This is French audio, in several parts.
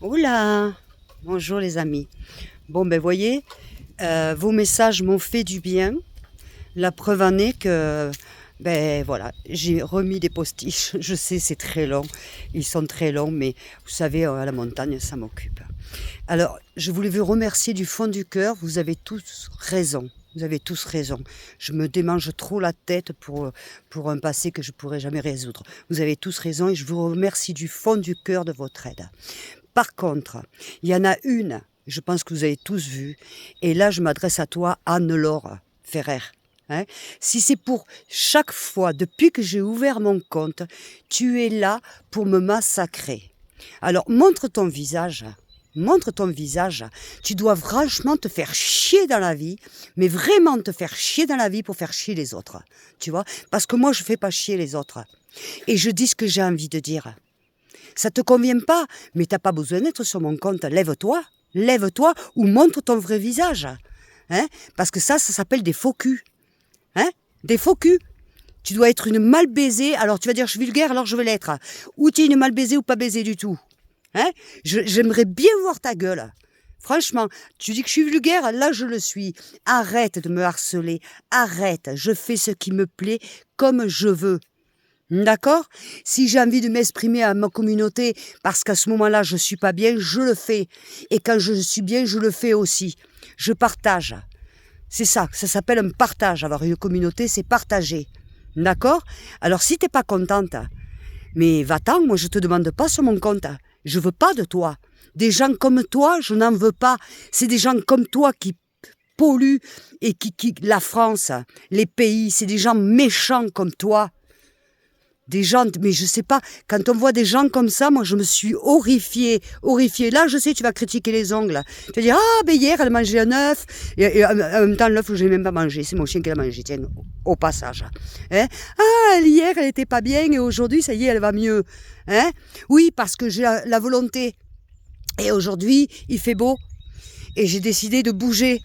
Hola, bonjour les amis. Bon ben voyez, vos messages m'ont fait du bien. La preuve en est que, ben voilà, j'ai remis des postiches. Je sais, c'est très long, ils sont très longs, mais vous savez, à la montagne, ça m'occupe. Alors, je voulais vous remercier du fond du cœur. Vous avez tous raison. Vous avez tous raison. Je me démange trop la tête pour un passé que je pourrais jamais résoudre. Vous avez tous raison et je vous remercie du fond du cœur de votre aide. Par contre, il y en a une, je pense que vous avez tous vu, et là je m'adresse à toi, Anne-Laure Ferrer. Hein. Si c'est pour chaque fois, depuis que j'ai ouvert mon compte, tu es là pour me massacrer. Alors montre ton visage. Montre ton visage. Tu dois franchement te faire chier dans la vie, mais vraiment te faire chier dans la vie pour faire chier les autres. Tu vois? Parce que moi, je fais pas chier les autres. Et je dis ce que j'ai envie de dire. Ça te convient pas, mais t'as pas besoin d'être sur mon compte. Lève-toi ou montre ton vrai visage. Hein? Parce que ça s'appelle des faux culs. Hein? Des faux culs. Tu dois être une mal baisée, alors tu vas dire je suis vulgaire, alors je vais l'être. Ou tu es une mal baisée ou pas baisée du tout. Hein? J'aimerais bien voir ta gueule. Franchement, tu dis que je suis vulgaire, là je le suis. Arrête de me harceler, arrête, je fais ce qui me plaît comme je veux. D'accord? Si j'ai envie de m'exprimer à ma communauté, parce qu'à ce moment-là je suis pas bien, je le fais. Et quand je suis bien, je le fais aussi. Je partage. C'est ça s'appelle un partage. Avoir une communauté, c'est partager. D'accord? Alors si t'es pas contente, mais va-t'en, moi je te demande pas sur mon compte. Je veux pas de toi. Des gens comme toi, je n'en veux pas. C'est des gens comme toi qui polluent et qui la France, les pays, c'est des gens méchants comme toi. Des gens, mais je sais pas, quand on voit des gens comme ça, moi je me suis horrifiée. Là, je sais, tu vas critiquer les ongles. Tu vas dire, ah, ben hier, elle a mangé un œuf. Et en même temps, l'œuf, je n'ai même pas mangé. C'est mon chien qui l'a mangé, tiens, au passage. Hein? Ah, hier, elle était pas bien et aujourd'hui, ça y est, elle va mieux. Hein? Oui, parce que j'ai la volonté. Et aujourd'hui, il fait beau. Et j'ai décidé de bouger.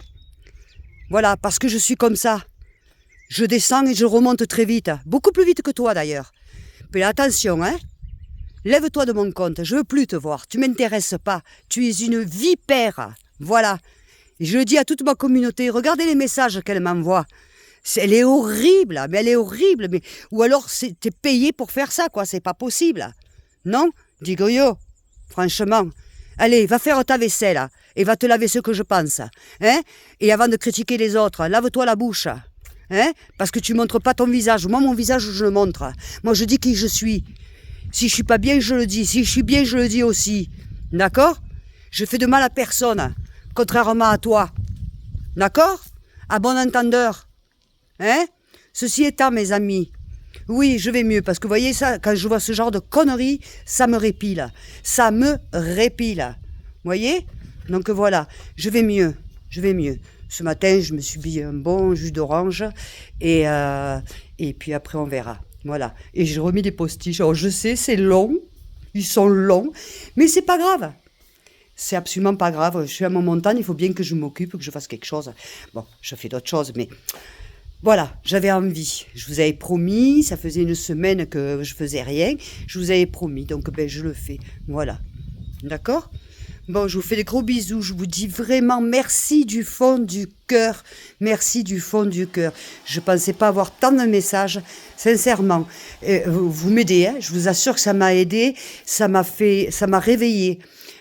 Voilà, parce que je suis comme ça. Je descends et je remonte très vite. Beaucoup plus vite que toi, d'ailleurs. Mais attention, hein. Lève-toi de mon compte, je veux plus te voir, tu m'intéresses pas, tu es une vipère, voilà. Et je le dis à toute ma communauté, regardez les messages qu'elle m'envoie. Elle est horrible, mais elle est horrible, mais... Ou alors t'es payé pour faire ça, quoi, c'est pas possible. Non? Dis Goyo, franchement. Allez, va faire ta vaisselle, et va te laver ce que je pense. Hein? Et avant de critiquer les autres, lave-toi la bouche. Hein? Parce que tu montres pas ton visage. Moi, mon visage, je le montre. Moi, je dis qui je suis. Si je suis pas bien, je le dis. Si je suis bien, je le dis aussi. D'accord? Je fais de mal à personne. Contrairement à toi. D'accord? À bon entendeur. Hein? Ceci étant, mes amis, oui, je vais mieux. Parce que vous voyez ça, quand je vois ce genre de conneries, ça me répile. Ça me répile. Vous voyez? Donc voilà, je vais mieux. Je vais mieux. Ce matin, je me suis bu un bon jus d'orange et puis après, on verra. Voilà. Et j'ai remis des postiches. Alors, je sais, c'est long. Ils sont longs. Mais c'est pas grave. C'est absolument pas grave. Je suis à mon montagne. Il faut bien que je m'occupe, que je fasse quelque chose. Bon, je fais d'autres choses, mais voilà, j'avais envie. Je vous avais promis. Ça faisait une semaine que je faisais rien. Je vous avais promis. Donc, ben, je le fais. Voilà. D'accord? Bon, je vous fais des gros bisous. Je vous dis vraiment merci du fond du cœur. Merci du fond du cœur. Je ne pensais pas avoir tant de messages, sincèrement. Vous m'aidez, hein, je vous assure que ça m'a aidé. Ça m'a réveillé.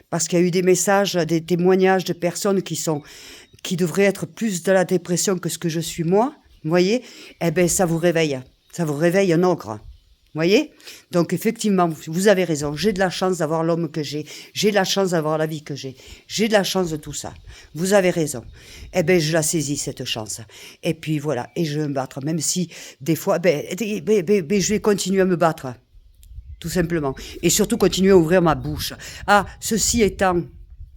Parce qu'il y a eu des messages, des témoignages de personnes qui devraient être plus dans la dépression que ce que je suis moi. Vous voyez? Eh bien, ça vous réveille. Ça vous réveille un ogre. Voyez? Donc effectivement, vous avez raison. J'ai de la chance d'avoir l'homme que j'ai. J'ai de la chance d'avoir la vie que j'ai. J'ai de la chance de tout ça. Vous avez raison. Eh bien, je la saisis, cette chance. Et puis voilà. Et je vais me battre. Même si, des fois, je vais continuer à me battre. Tout simplement. Et surtout, continuer à ouvrir ma bouche. Ah, ceci étant,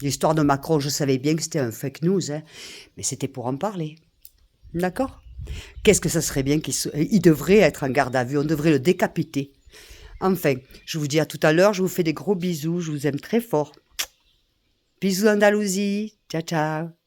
l'histoire de Macron, je savais bien que c'était un fake news, hein, mais c'était pour en parler. D'accord? Qu'est-ce que ça serait bien qu'il devrait être en garde à vue, on devrait le décapiter. Enfin, je vous dis à tout à l'heure, je vous fais des gros bisous, je vous aime très fort. Bisous Andalousie, ciao ciao.